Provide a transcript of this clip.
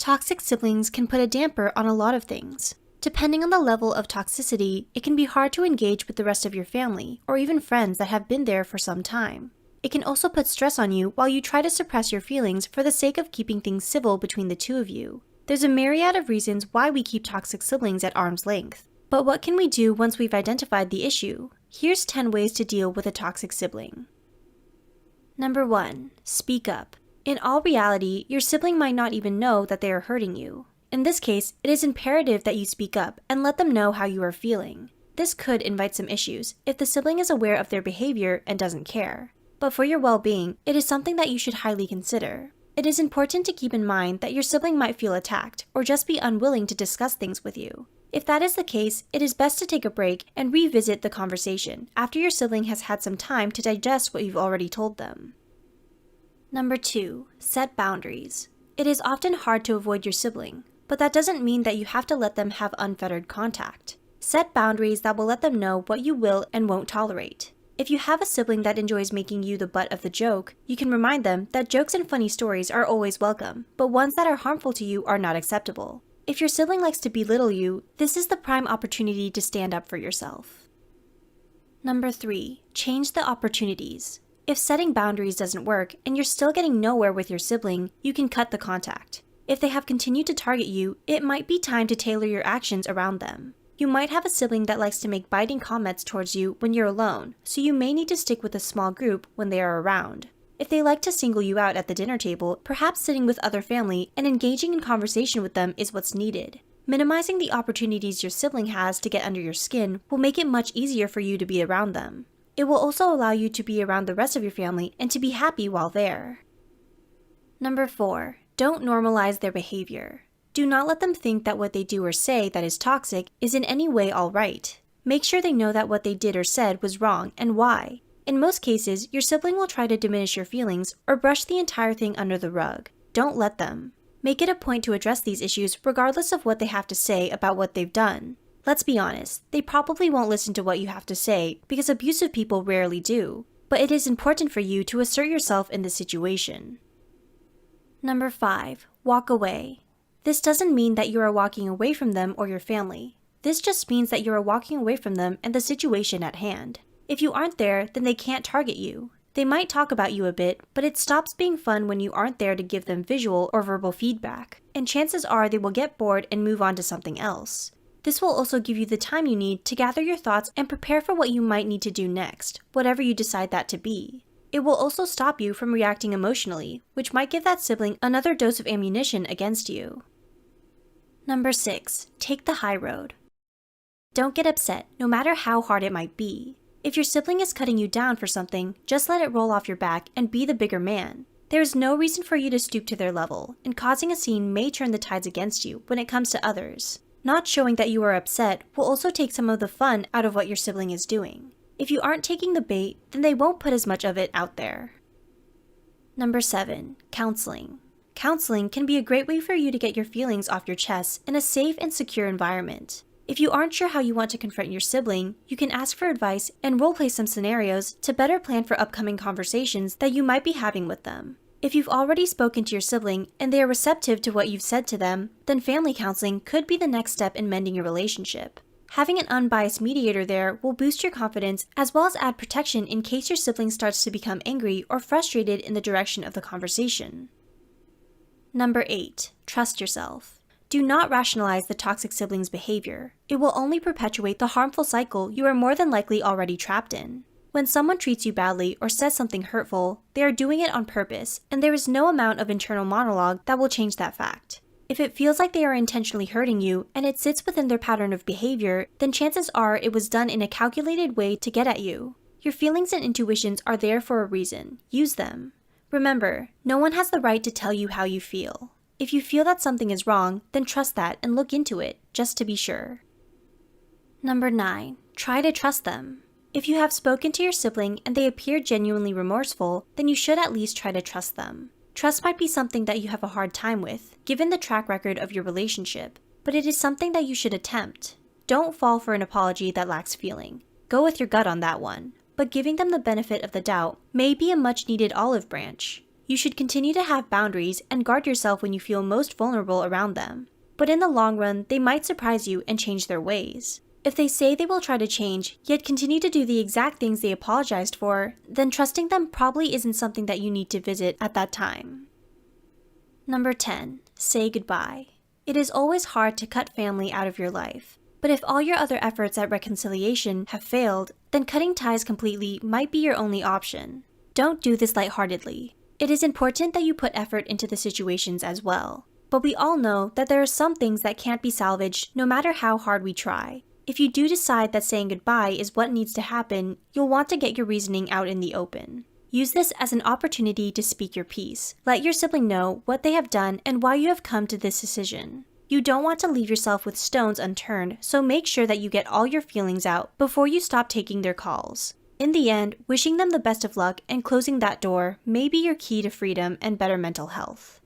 Toxic siblings can put a damper on a lot of things. Depending on the level of toxicity, it can be hard to engage with the rest of your family or even friends that have been there for some time. It can also put stress on you while you try to suppress your feelings for the sake of keeping things civil between the two of you. There's a myriad of reasons why we keep toxic siblings at arm's length. But what can we do once we've identified the issue? Here's 10 ways to deal with a toxic sibling. Number 1. Speak up. In all reality, your sibling might not even know that they are hurting you. In this case, it is imperative that you speak up and let them know how you are feeling. This could invite some issues if the sibling is aware of their behavior and doesn't care. But for your well-being, it is something that you should highly consider. It is important to keep in mind that your sibling might feel attacked or just be unwilling to discuss things with you. If that is the case, it is best to take a break and revisit the conversation after your sibling has had some time to digest what you've already told them. Number 2. Set boundaries. It is often hard to avoid your sibling, but that doesn't mean that you have to let them have unfettered contact. Set boundaries that will let them know what you will and won't tolerate. If you have a sibling that enjoys making you the butt of the joke, you can remind them that jokes and funny stories are always welcome, but ones that are harmful to you are not acceptable. If your sibling likes to belittle you, this is the prime opportunity to stand up for yourself. Number 3. Change the opportunities. If setting boundaries doesn't work and you're still getting nowhere with your sibling, you can cut the contact. If they have continued to target you, it might be time to tailor your actions around them. You might have a sibling that likes to make biting comments towards you when you're alone, so you may need to stick with a small group when they are around. If they like to single you out at the dinner table, perhaps sitting with other family and engaging in conversation with them is what's needed. Minimizing the opportunities your sibling has to get under your skin will make it much easier for you to be around them. It will also allow you to be around the rest of your family and to be happy while there. Number 4. Don't normalize their behavior. Do not let them think that what they do or say that is toxic is in any way alright. Make sure they know that what they did or said was wrong and why. In most cases, your sibling will try to diminish your feelings or brush the entire thing under the rug. Don't let them. Make it a point to address these issues regardless of what they have to say about what they've done. Let's be honest, they probably won't listen to what you have to say because abusive people rarely do, but it is important for you to assert yourself in this situation. Number 5. Walk away. This doesn't mean that you are walking away from them or your family. This just means that you are walking away from them and the situation at hand. If you aren't there, then they can't target you. They might talk about you a bit, but it stops being fun when you aren't there to give them visual or verbal feedback, and chances are they will get bored and move on to something else. This will also give you the time you need to gather your thoughts and prepare for what you might need to do next, whatever you decide that to be. It will also stop you from reacting emotionally, which might give that sibling another dose of ammunition against you. Number 6. Take the high road. Don't get upset, no matter how hard it might be. If your sibling is cutting you down for something, just let it roll off your back and be the bigger man. There is no reason for you to stoop to their level, and causing a scene may turn the tides against you when it comes to others. Not showing that you are upset will also take some of the fun out of what your sibling is doing. If you aren't taking the bait, then they won't put as much of it out there. Number 7. Counseling. Counseling can be a great way for you to get your feelings off your chest in a safe and secure environment. If you aren't sure how you want to confront your sibling, you can ask for advice and roleplay some scenarios to better plan for upcoming conversations that you might be having with them. If you've already spoken to your sibling and they are receptive to what you've said to them, then family counseling could be the next step in mending your relationship. Having an unbiased mediator there will boost your confidence as well as add protection in case your sibling starts to become angry or frustrated in the direction of the conversation. Number 8. Trust yourself. Do not rationalize the toxic sibling's behavior. It will only perpetuate the harmful cycle you are more than likely already trapped in. When someone treats you badly or says something hurtful, they are doing it on purpose, and there is no amount of internal monologue that will change that fact. If it feels like they are intentionally hurting you and it sits within their pattern of behavior, then chances are it was done in a calculated way to get at you. Your feelings and intuitions are there for a reason. Use them. Remember, no one has the right to tell you how you feel. If you feel that something is wrong, then trust that and look into it, just to be sure. Number 9. Try to trust them. If you have spoken to your sibling and they appear genuinely remorseful, then you should at least try to trust them. Trust might be something that you have a hard time with, given the track record of your relationship, but it is something that you should attempt. Don't fall for an apology that lacks feeling. Go with your gut on that one, but giving them the benefit of the doubt may be a much-needed olive branch. You should continue to have boundaries and guard yourself when you feel most vulnerable around them. But in the long run, they might surprise you and change their ways. If they say they will try to change, yet continue to do the exact things they apologized for, then trusting them probably isn't something that you need to visit at that time. Number 10. Say goodbye. It is always hard to cut family out of your life. But if all your other efforts at reconciliation have failed, then cutting ties completely might be your only option. Don't do this lightheartedly. It is important that you put effort into the situations as well. But we all know that there are some things that can't be salvaged no matter how hard we try. If you do decide that saying goodbye is what needs to happen, you'll want to get your reasoning out in the open. Use this as an opportunity to speak your piece. Let your sibling know what they have done and why you have come to this decision. You don't want to leave yourself with stones unturned, so make sure that you get all your feelings out before you stop taking their calls. In the end, wishing them the best of luck and closing that door may be your key to freedom and better mental health.